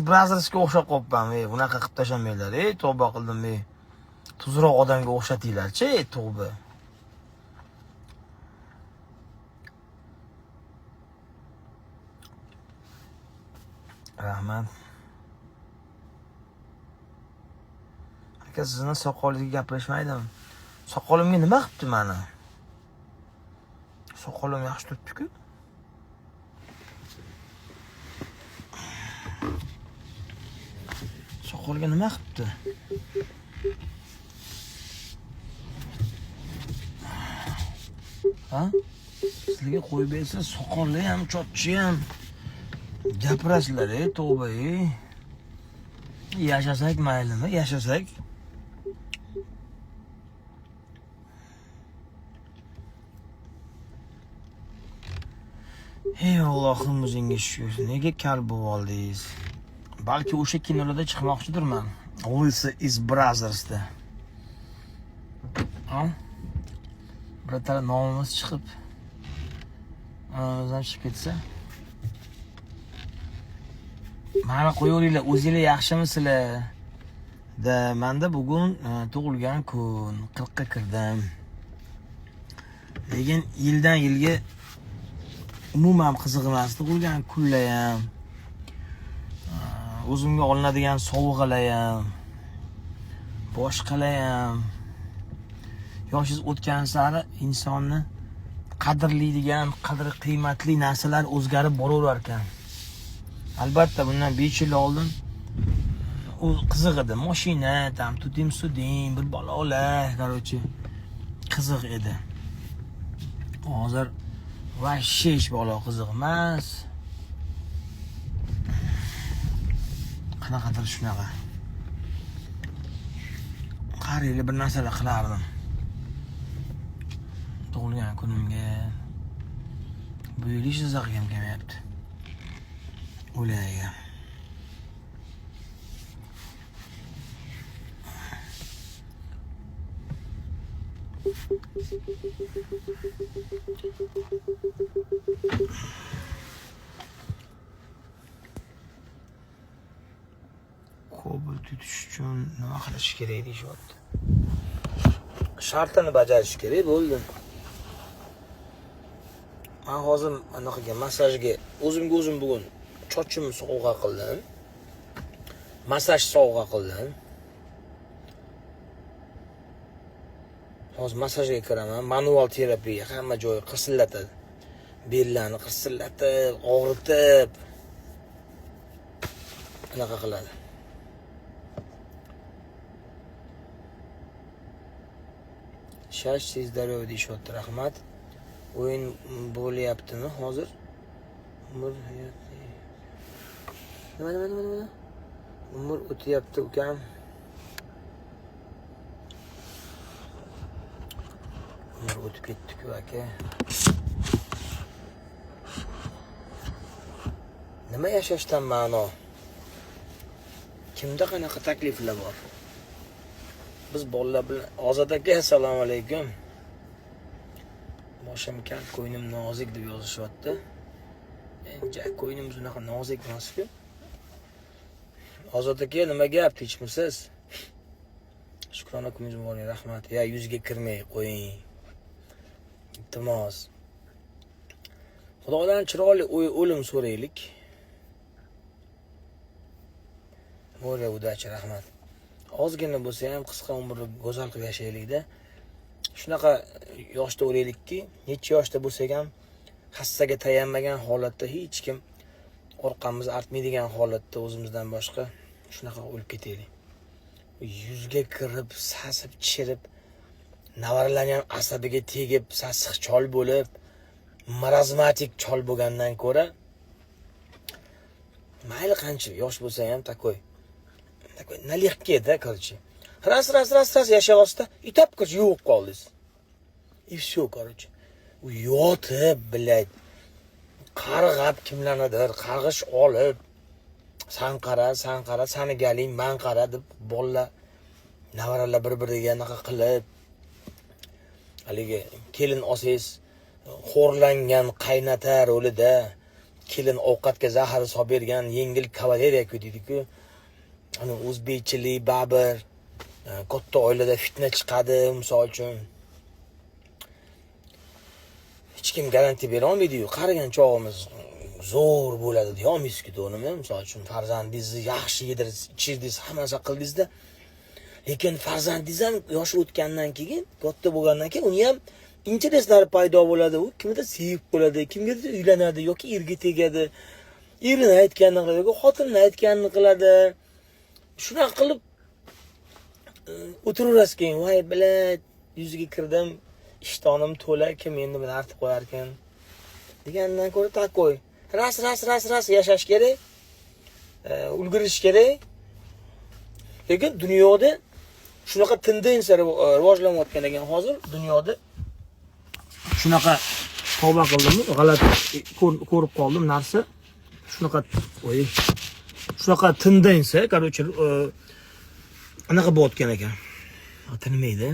Brothersga o'xshab qolibman. Bunaqa qilib tashamanglar. Tavba qildim. Tuzroq odamga o'xshatinglar-chi, tavba. Rahmat. Aka, sizni soqolingiz gapirishmaydimi? Soqolimga nima qilibdi meni? Soqolim yaxshi turibdi-ku. Soqolga nima qilibdi? Ha? Sizlarga qo'yib bersa, soqolli ham, cho'tchi ham gapirasizlar, tavba. Yashasak maylimi? Yashasak. Ey Allohim, o'zingga shukr. Nega kal bo'lib oldingiz? Balki o'sha kinolarda chiqmoqchidirman. Lisa is Brothers'da. Ha? Biror nomimiz chiqib, o'zim chiqib ketsa. Mana qo'yinglar, o'zingizlar yaxshimisizlar? Menda bugun tug'ilgan kun, 40 ga kirdim. Lekin yildan yilga umuman qiziqmas, tug'ilgan kunlar ham, o'zimga olinadigan sovg'alar ham, boshqalar ham. Yoshingiz o'tgan sari insonni qadrlaydigan, qadri qiymatli narsalar o'zgarib boraverar ekan. Albatta bundan 5 yil oldin u qiziq edi. Mashina, tam tudim sudim, bir balolar, qarochi qiziq edi. Hozir vashshe hech balo qiziq emas. Qanaqadir shunaqa. Qariyli bir narsalar qilardim. Tug'ilgan kunimga bu yil hech narsa qilgim kelmayapti. O'layga. Kobalt tutish uchun nima qilish kerak deyapti. Shartini bajarish kerak bo'ldi. Men hozir anaqaga massajga o'zimga o'zim bugun chochimni sovg'a qildim. Massaj sovg'a qildim. Hozir massajga kiraman, manual terapiya, hamma joyi qirsillatadi. Bellarni qirsillatib, og'ritib anaqa qiladi. Shash sizlarga deyishyapti, rahmat. O'yin bo'lyaptimi hozir? Nima? Umr o'tyapti ukam. Umr o'tib ketdi-ku aka. Nima yashashdan ma'no? Kimda qanaqa takliflar bor? Biz bolalar bilan Ozod aka, assalomu alaykum. Boshim kal, ko'nglim nozik deb yozishyapti. Enja ko'nglimiz unaqa nozik emas-ku. Ozod aka, nima gap, tinchmisiz? Shukrona kuningiz bo'ling, rahmat. Ya, yuzga kirmay qo'ying. Iltimos. Xudodan chiroyli o'lim so'raylik. Bo'la udachi, rahmat. Ozgina bo'lsa ham qisqa umrni go'zal qilib yashaylik-da. Shunaqa yoshda o'laylikki, necha yoshda bo'lsak ham hassaga tayanmagan holatda hech kim orqamizni artmaydigan holatda o'zimizdan boshqa shunaqa o'lib ketaylik. Yuzga kirib, sasib, chirib, navaralarning ham asabiga tegib, sassiq chol bo'lib, marazmatik chol bo'lgandan ko'ra mayli qancha yosh bo'lsa ham takoy налегке-da, короче. Раз yashayapsiz, itapgacha yo'q qoldingiz. И всё, короче. U yotib, bilad, qarg'ab kimlarnidir, qarg'ish olib, san qara, sani galing, men qara deb bolalar, navaralar bir-biriga anaqa qilib, haligi kelin olsangiz, xo'rlangan qaynota rolida kelin ovqatga zahar solib bergan yengil kavaleriya-ku deydi-ku. Ana o'zbekchilik babir, katta oilada fitna chiqadi, misol uchun. Hech kim garantiya bera olmaydi-yu. Qaragan chog'imiz zo'r bo'ladi deya olmaysiz-ku, to'g'rimi? Misol uchun farzandingizni yaxshi yedirsiz, ichirdingiz, hamma narsa qildingiz-da. Lekin farzandingiz ham yoshi o'tgandan keyin, katta bo'lgandan keyin uni ham intereslar paydo bo'ladi. U kimdir sevib qoladi, kimgadir uylanadi yoki erga tegadi. Erini aytganini qiladi yoki xotinini aytganini qiladi. Shunaqa qilib o'tiraverasiz keyin, voy bilad, yuziga kirdim, ishtonim to'la, kim endi buni artib qo'yar ekan degandan ko'ra takoy. Ras yashash kerak. Ulgurish kerak. Lekin dunyoda shunaqa tendensiya rivojlanayotgan ekan hozir dunyoda. Shunaqa tavba qildim, g'alati ko'rib qoldim narsa. Shunaqa tendensiya, короче, anaqa bo'layotgan ekan. Tinmaydi.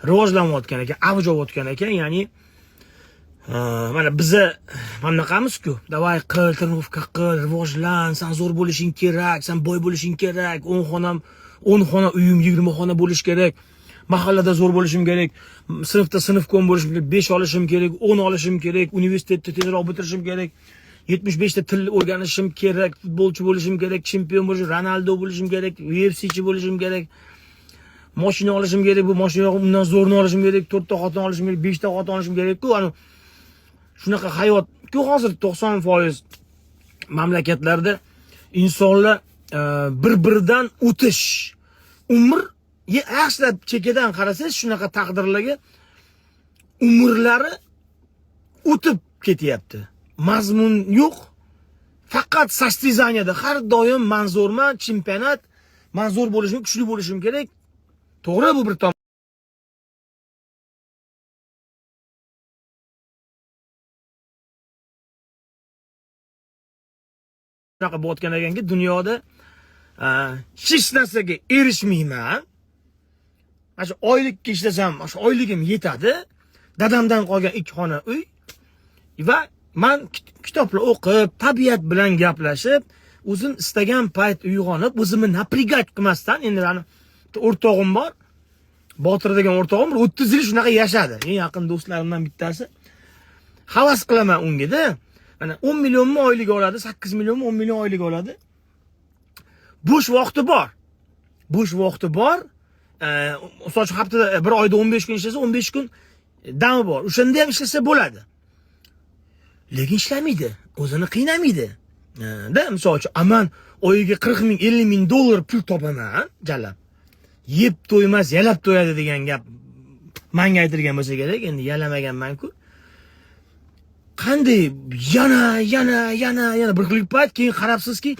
Rivojlanayotgan ekan, avj olayotgan ekan, ya'ni mana biza mamlaqamiz-ku, davay qil, trenirovka qil, rivojlan, sen zo'r bo'lishing kerak, sen boy bo'lishing kerak, 10 xona uyim, 20 xona bo'lish kerak, mahallada zo'r bo'lishim kerak, sinfda sinfkom bo'lishim kerak, 5 olishim kerak, 10 olishim kerak, universitetni tezroq bitirishim kerak, 75 ta til o'rganishim kerak, futbolchi bo'lishim kerak, chempion bo'lishim, Ronaldo bo'lishim kerak, UFCchi bo'lishim kerak. Mashina olishim kerak, bu mashinaga undan zo'rni olishim kerak, 4 ta xotin olishim kerak, 5 ta xotin olishim kerak-ku, ana shunaqa hayot-ku hozir 90% mamlakatlarda insonlar bir-biridan o'tish, umr yaxshilab chekkadan qarasangiz shunaqa taqdirlarga umrlari o'tib ketyapti. Mazmun yo'q. Faqat sastizaniyada har doim manzurman, chempionat, manzur bo'lishim, kuchli bo'lishim kerak. To'g'ri, bu bir tom. Shunaqa bo'layotgan ekanki, dunyoda hech narsaga erishmayman. Mana oylikka ishlasam, oyligim yetadi. Dadamdan qolgan 2 xona uy va men kitoblar o'qib, tabiat bilan gaplashib, o'zim istagan payt uyg'onib, o'zimni naprigat qilmasdan, endi meni o'rtog'im bor. Botir degan o'rtog'im 30 yil shunaqa yashadi. Eng yaqin do'stlarimdan bittasi. Havas qilaman unga-da. Mana 10 millionmi oylik oladi, 8 millionmi 10 million oylik oladi. Bo'sh vaqti bor. Bo'sh vaqti bor. O'sha haftada bir oyda 15 kun ishlasa, 15 kun dami bor. O'shanda ham ishlasa bo'ladi. Lekin ishlamaydi, o'zini qiynamaydi. Da, misol uchun, aman oyiga 40 ming, 50 ming dollar pul topaman, jalab. Yeb to'ymas, yalab to'yadi degan gap menga aytilgan bo'lsa kerak, endi yalamaganman-ku. Qanday yana bir xil payt keyin qarabsizki,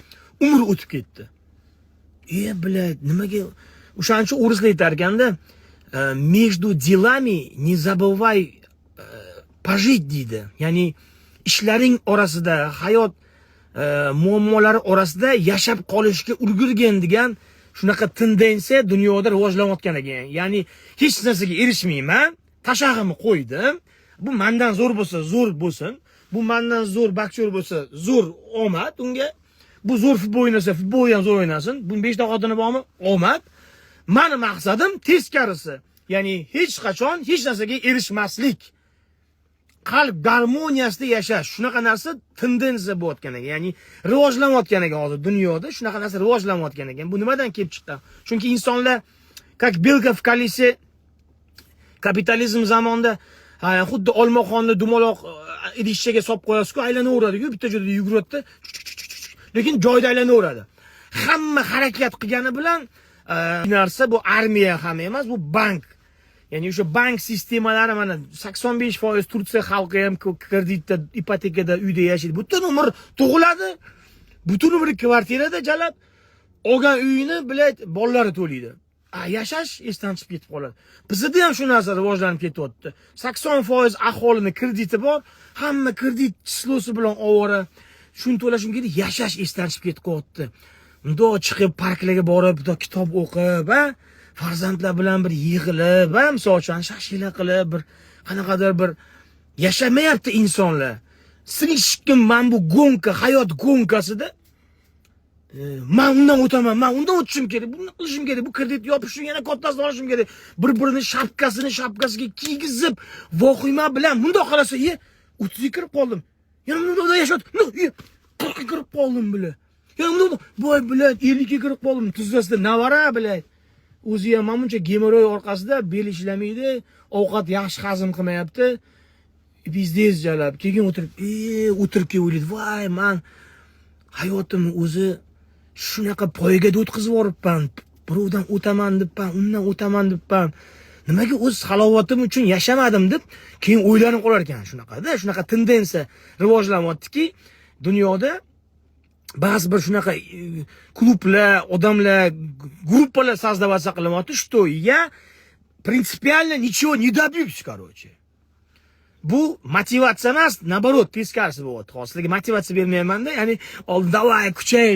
umr o'tib ketdi. Блядь, nimaga o'shaning uchun o'rislar aytar ekanda, между делами не забывай пожить deydi. Ya'ni ishlaring orasida, hayot muammolari orasida yashab qolishga ulgurgin degan shunaqa tendensiya dunyoda rivojlanayotgan ekan. Ya'ni hech narsaga erishmayman, tashag'imni qo'ydim. Bu mendan zo'r bo'lsa, zo'r bo'lsin. Bu mendan zo'r boksyor bo'lsa, zo'r omad unga. Bu zo'r futbol o'ynasa, futbol ham zo'r o'ynasin. Bu 5 ta xotini bormi? Omad. Meni maqsadim teskarisi. Ya'ni hech qachon hech narsaga erishmaslik. Qalb garmoniyasida yashash, shunaqa narsa tendensiya bo'layotgan ekan. Ya'ni rivojlanayotgan ekan hozir dunyoda, shunaqa narsa rivojlanayotgan ekan. Bu nimadan kelib chiqdi? Chunki insonlar как belka в колесе kapitalizm zamonida xuddi olmaxonni dumaloq idishchaga solib qo'yasiz-ku, aylanaveradi-ku, bitta joyda yuguradi, lekin joyda aylanaveradi. Hamma harakat qilgani bilan narsa bu armiya ham emas, bu bank. Ya'ni o'sha bank sistemalari mana 85% Turkiya xalqi ham kreditda, ipotekada, uyda yashaydi. Butun umr tug'iladi. Butun umr kvartirada jalab olgan uyini bilan bolalari to'laydi. Yashash esdan chiqib ketib qoladi. Bizda ham shu narsa rivojlanib ketyapti. 80% aholini krediti bor, hamma kredit chislosi bilan ovora. Shuni to'lashim kerak, yashash esdan chiqib ketib qolyapti. Unda chiqib parklarga borib, kitob o'qib, farzandlar bilan bir yig'ilib, misol uchun shashila qilib, bir qanaqadir bir yashamayapti insonlar. Sinishkim men bu gonka, hayot gonkasida men undan o'taman, men undan o'tishim kerak, buni qilishim kerak, bu kredit yopishim, yana kattasini olishim kerak. Bir-birini shapkasiga kiygizib, vohima bilan bundoq qarasa, 30 ga kirib qoldim. Yana bundoq yashab, 40 ga kirib qoldim bile. Yana bundoq boy bilan 50 ga kirib qoldim. Tuzasida navara bilan. O'zi ham menimcha gemoroy orqasida bel ishlamaydi, ovqat yaxshi hazm qilmayapti. Bizdez jalab, keyin o'tirib o'ylaydi, voy, men hayotim o'zi shunaqa poygaga o'tkazib yoribman. Birovdan o'taman debman, undan o'taman debman. Nimaga o'z halovatim uchun yashamadim deb keyin o'ylanib qolar ekan shunaqa tendensiya rivojlanyaptiki, dunyoda ba'zi bir shunaqa klublar, odamlar, gruppalar создаваться qilyapti, что я принципиально ничего не добьюсь, короче. Bu motivatsiya emas, naborot, teskarisi bo'lyapti. Hozirga motivatsiya bermayman-da, ya'ni oldin davay, kuchay,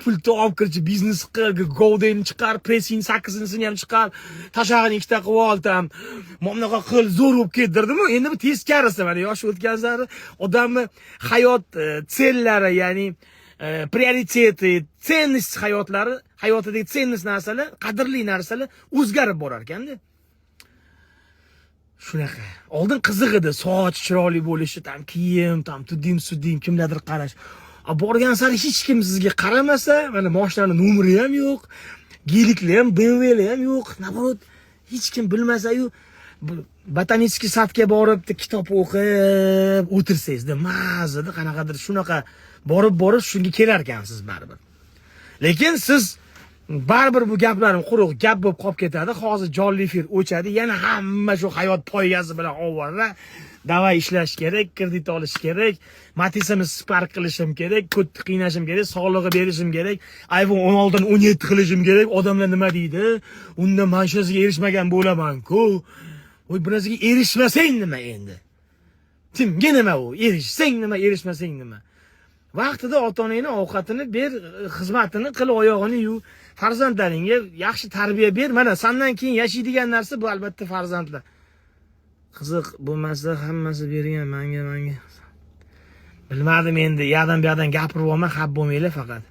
pul topib kirchi, biznes qil, golden chiqar, pressing 8-sini ham chiqar, tashag'ini ikkita qilib oldim. Momnaqa qil, zo'r bo'lib ketdirdimi? Endi bu teskarisi, mana yosh o'tgan sari odamni hayot tsellari, ya'ni prioriteti, ценность hayotlari, hayotidagi ценность narsalar, qadrli narsalar o'zgarib borar ekanda. Shunaqa. Oldin qiziq edi, soch chiroyli bo'lishi, tam kiyim, tam tudim, kimlardir qarash. Borgan sari hech kim sizga qaramasa, mana mashinaning nomeri ham yo'q, gelikli ham, BMW ham yo'q. Naborot, hech kim bilmasa-yu, botanический sadga borib, kitob o'qib, o'tirsangizda, mazada qanaqadir shunaqa borib shunga kelar ekansiz baribir. Lekin siz baribir bu gaplarim quruq gap bo'lib qolib ketadi. Hozir jonli efir o'chadi. Yana hamma shu hayot poygasi bilan ovora. Davay ishlash kerak, kredit olish kerak, Matizimni spark qilishim kerak, ko'p qiynashim kerak, sog'lig'i berishim kerak, iPhone 16 dan 17 qilishim kerak. Odamlar nima deydi? Unda men shunga erishmagan bo'laman-ku. Voy, bir narsaga erishmasang nima endi? Kimga nima u? Erishsang nima, erishmasang nima? Vaqtida ota-onangni ovqatini ber, xizmatini qil, oyog'ini yuv, farzandlaringga yaxshi tarbiya ber. Mana sendan keyin yashaydigan narsa bu albatta farzandlar. Qiziq bo'lmasa hammasi bergan menga. Bilmadim endi, bu yoqdan gapirib olma, xab bo'lmaylar faqat.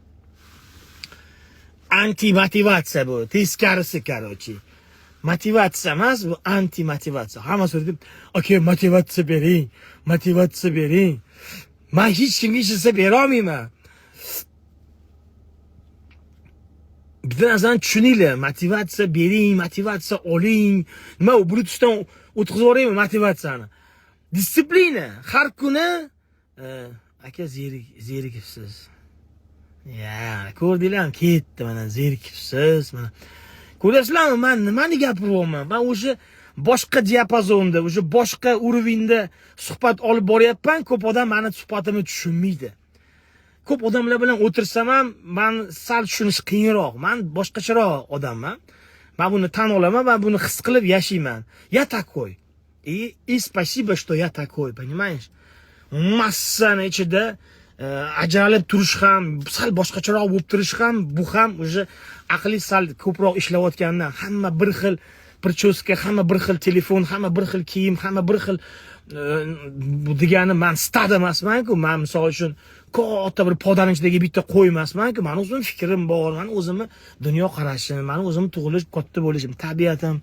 Anti motivatsiya bu, teskarisi короче. Motivatsiya emas, bu anti motivatsiya. Hamma so'raydi, "Aka, motivatsiya bering." Men hech kimga hech narsa bera olmayman. Bitta narsani tushuninglar, motivatsiya bering, motivatsiya oling. Nima u Bluetoothdan o'tkazib yuboraymi motivatsiyani? Disiplina. Har kuni aka zerikibsiz. Ya, ko'rdinglarmi? Ketdi mana zerikibsiz, mana. Ko'ryapsizlarmi, men nimani gapiryapman? Men o'sha boshqa diapazonda, o'sha boshqa уровеньda suhbat olib boryapman. Ko'p odam meni suhbatimni tushunmaydi. Ko'p odamlar bilan o'tirsam ham, men sal tushunish qiyinroq. Men boshqacharoq odamman. Men buni tan olaman va buni his qilib yashayman. Я такой. И спасибо, что я такой, понимаешь? Massani ichida ajalib turish ham, sal boshqacharoq bo'lib turish ham, bu ham o'sha aqli sal ko'proq ishlayotgandan, hamma bir xil prichoska, hamma bir xil telefon, hamma bir xil kiyim, hamma bir xil bu degani men stada emasman-ku. Men misol uchun katta bir podaning ichidagi bitta qo'y emasman-ku. Men o'zim fikrim bor, men o'zimni dunyo qarashim, men o'zim tug'ilish, katta bo'lishim, tabiatim.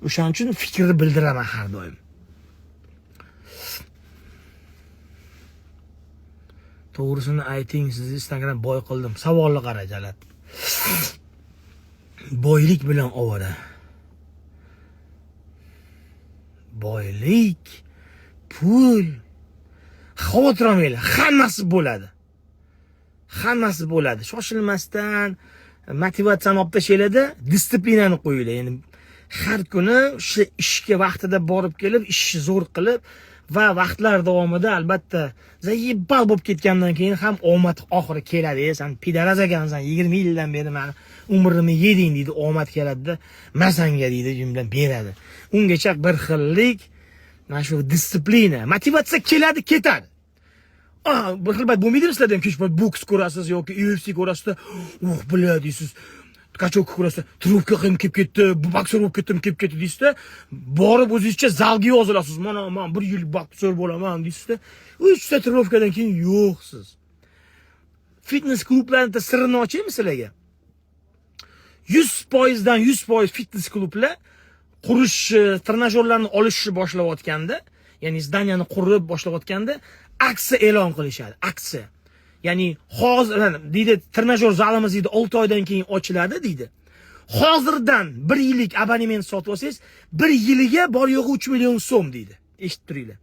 O'shaning uchun fikrni bildiraman har doim. To'g'risini ayting, sizni Instagram boy qildim. Savolni qara, Jalal. Boylik bilan ovora. Boylik, pul, xavotir olmanglar, hammasi bo'ladi. Hammasi bo'ladi. Shoshilmasdan motivatsiyani olib tashlaylarda, disiplinani qo'yinglar. Ya'ni har kuni o'sha ishga vaqtida borib kelib, ishni zo'r qilib va vaqtlar davomida albatta zayibbal bo'lib ketgandan keyin ham omad oxiri keladi. Sen pidaraz ekansan, 20 yildan beri meni umrimni yeding deydi, omad keladi-da, masanga deydi, jumla beradi. Ungacha bir xillik, mana shu disiplina, motivatsiya keladi, ketadi. Bir xil bo'lmaydi sizlarda ham, kech boks ko'rasiz yoki UFC ko'rasiz, biladi deysiz. kachok ko'rasa, trubka qilib kelib ketdi, bu boksor bo'lib ketdim, kelib ketdi deysizda, borib o'zingizcha zalga yozilasiz. Mana men 1 yil boksor bo'laman deysizda, 3 ta trubkadan keyin yo'qsiz. Fitness klublarning sirini ochaymi sizlarga? 100% dan 100% fitness klublar qurish, trenajyorlarni olishni boshlayotganda, ya'ni zdaniyani qurib boshlayotganda aksiya e'lon qilishadi. Aksiya. Ya'ni hozir deydi, trenajyor zalimiz deydi 6 oydan keyin ochiladi deydi. Hozirdan 1 yillik abonement sotib olsangiz, 1 yiliga bor yo'g'i 3 million so'm deydi. Eshitib turinglar.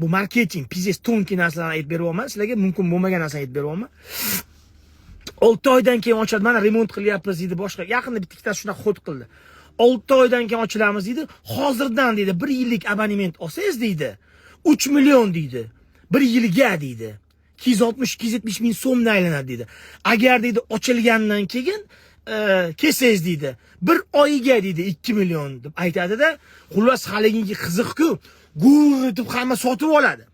Bu marketing, pizes tonki narsalarni aytib beryapman, sizlarga mumkin bo'lmagan narsani aytib beryapman. 6 oydan keyin ochadi, mana remont qilyapmiz deydi, boshqa. Yaqinda bitta-ikkitasi shunaqa xod qildi. 6 oydan keyin ochilamiz deydi. Hozirdan deydi 1 yillik abonement olsangiz deydi, 3 million deydi. 1 yilga deydi. 260-270 ming so'mdan aylanadi deydi. Agar deydi ochilgandan keyin kelsangiz deydi, 1 oyiga deydi 2 million deb aytadi-da, xullas haligingi qiziq-ku, gur deb hamma sotib oladi.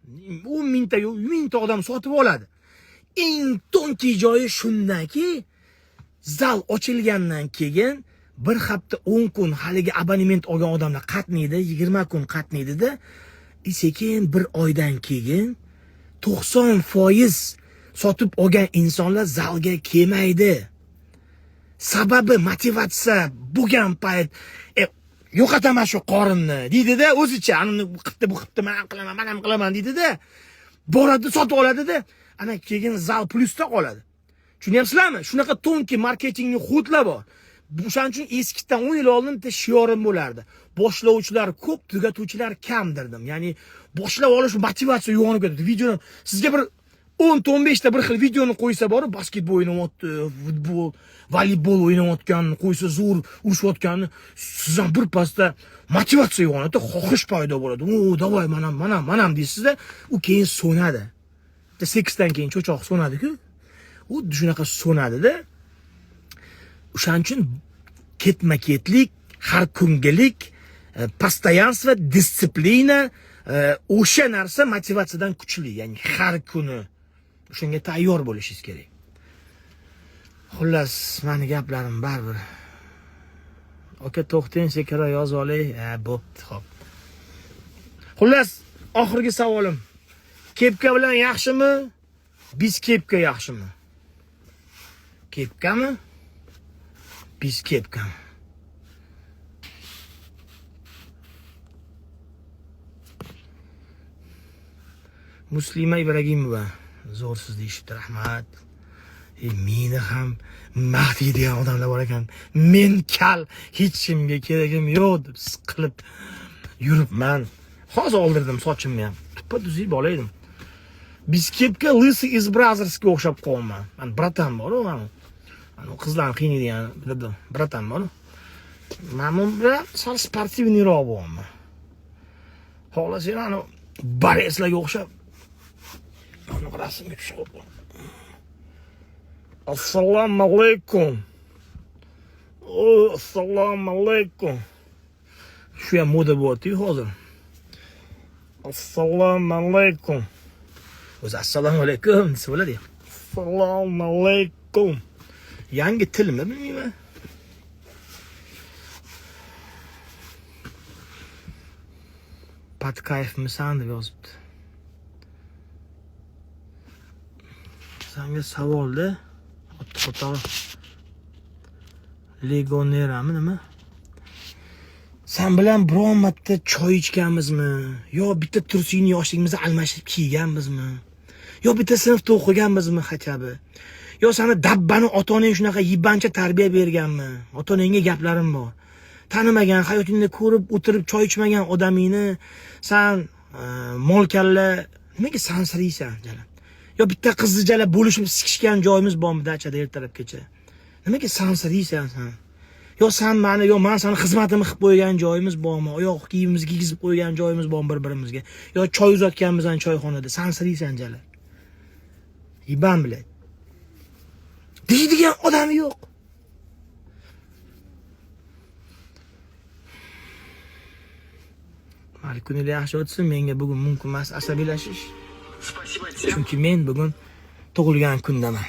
10 mingta, 100 mingta odam sotib oladi. Eng tonki joyi shundaki, zal ochilgandan keyin 1 hafta 10 kun haligi abonement olgan odamlar qatnaydi, 20 kun qatnaydi-da, sekin 1 oydan keyin 90% sotib olgan insonlar zalga kelmaydi. Sababi motivatsiya bo'lgan payt yo'qotaman shu qorinni deydi-da, o'zicha ani qipti bu qipti men qilaman, men ham qilaman deydi-da. Boradi, sotib oladi-da, ana keyin zal plusda qoladi. Tushunyapsizlarmi? Shunaqa tonki marketingning xudlar bor. O'shaning uchun eskidan 10 yil oldin bitta shiorim bo'lardi. Boshlovchilar ko'p, tugatuvchilar kam derdim. Ya'ni boshlab olish motivatsiya uyg'onib ketadi. Videoni sizga bir 10-15 ta bir xil videoni qo'ysa borib, basketbol o'ynayapti, futbol, voleybol o'ynayotganini qo'ysa, zo'r urushayotganini, siz ham bir pasda motivatsiya uyg'onadi, xohish paydo bo'ladi. O, davay, manam deysiz-da, u keyin so'nadi. 8 dan keyin cho'choq so'nadi-ku. U shunaqa so'nadi-da. O'shaning uchun ketma-ketlik, har kungilik, постоянство, disiplina, o'sha narsa motivatsiyadan kuchli, ya'ni har kuni o'shanga tayyor bo'lishingiz kerak. Xullas, meni gaplarim baribir. Aka, to'xtang, sekara yozib olay. Bo'pti, xo'p. Xullas, oxirgi savolim. Kepka bilan yaxshimi? Biz kepka yaxshimi? Kepkami? Biz kepkami? Muslima Ibragimova zo'rsiz deyishibdi, rahmat. Meni ham Mahdi degan odamlar bor ekan. Men kal, hech kimga keragim yo'q deb siqilib yuribman. Hozir oldirdim sochimni ham. Tuppa tuzib olaydim. Biskepga Lysy iz Brothersga o'xshab qolman. Men bratan bor-ku, mana. Ana qizlarni qiynaydigan bildim, bratan bor. Men bilan sal sportivniyroq bo'laman. Xohlasan, ana Boreslarga o'xshab ana rasmga tushib qoldim. Assalomu alaykum. Assalomu alaykum. Shu ham moda bo'lyapti hozir. Assalomu alaykum. O'zi assalomu alaykum desa bo'ladi. Assalomu alaykum. Yangi tilmi bilmayman. Patkayfmisan deb yozibdi. Senga savolda Xatoq Legionerami nima? Sen bilan biron marta choy ichganmizmi? Yo bitta tursini yoshligimizda almashib kiyganmizmi? Yo bitta sinfda o'qiganmizmi hakabi? Yo seni dabbani ota-onang shunaqa yibancha tarbiya berganmi? Ota-onangga gaplarim bor. Tanimagan, hayotingda ko'rib o'tirib choy ichmagan odamingni sen molkalla nimaga sansiraysan jala? Yo bitta qizni jala bo'lishib sikishgan joyimiz bormi dachada ertalabgacha? Nimaga sansiraysan sen? Yo sen meni, yo men seni xizmatimni qilib qo'ygan joyimiz bormi? Oyoq kiyimimizga kiygizib qo'ygan joyimiz bormi bir-birimizga? Yo choy uzatganmizdan choyxonada sansiraysan jala. Iban biladi. Deydigan odam yo'q. Har kuni yaxshi o'tsin, menga bugun mumkin emas asabiylashish. Chunki men bugun tug'ilgan kundaman.